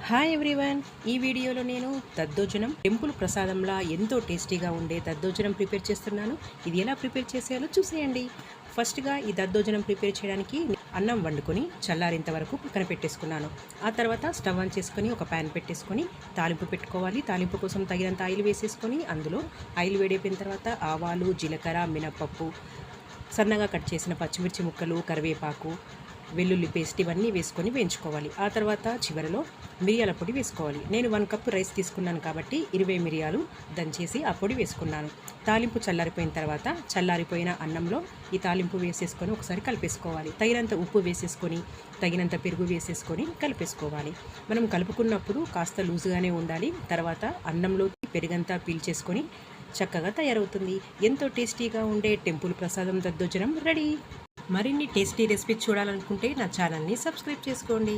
Hi everyone, ఈ వీడియోలో నేను దద్దోజనం టెంపుల్ ప్రసాదంలా ఎంతో టేస్టీగా ఉండే దద్దోజనం ప్రిపేర్ చేస్తున్నాను. ఇది ఎలా ప్రిపేర్ చేసేయాలో చూసేయండి. ఫస్ట్గా ఈ దద్దోజనం ప్రిపేర్ చేయడానికి అన్నం వండుకొని చల్లారేంత వరకు పక్కన పెట్టేసుకున్నాను. ఆ తర్వాత స్టవ్ ఆన్ చేసుకొని ఒక ప్యాన్ పెట్టేసుకొని తాలింపు పెట్టుకోవాలి. తాలింపు కోసం తగినంత ఆయిల్ వేసేసుకొని అందులో ఆయిల్ వేడైపోయిన తర్వాత ఆవాలు, జీలకర్ర, మినపప్పు, సన్నగా కట్ చేసిన పచ్చిమిర్చి ముక్కలు, కరివేపాకు, వెల్లుల్లి పేస్ట్ ఇవన్నీ వేసుకొని వేయించుకోవాలి. ఆ తర్వాత చివరిలో మిరియాల పొడి వేసుకోవాలి. నేను 1 కప్పు రైస్ తీసుకున్నాను కాబట్టి 20 మిరియాలు దంచేసి ఆ పొడి వేసుకున్నాను. తాలింపు చల్లారిపోయిన తర్వాత చల్లారిపోయిన అన్నంలో ఈ తాలింపు వేసేసుకొని ఒకసారి కలిపేసుకోవాలి. తగినంత ఉప్పు వేసేసుకొని తగినంత పెరుగు వేసేసుకొని కలిపేసుకోవాలి. మనం కలుపుకున్నప్పుడు కాస్త లూజుగానే ఉండాలి. తర్వాత అన్నంలోకి పెరుగంతా పీల్చేసుకొని చక్కగా తయారవుతుంది. ఎంతో టేస్టీగా ఉండే టెంపుల్ ప్రసాదం దద్దోజనం రెడీ. మరిన్ని టేస్టీ రెసిపీస్ చూడాలనుకుంటే నా ఛానల్ని సబ్స్క్రైబ్ చేసుకోండి.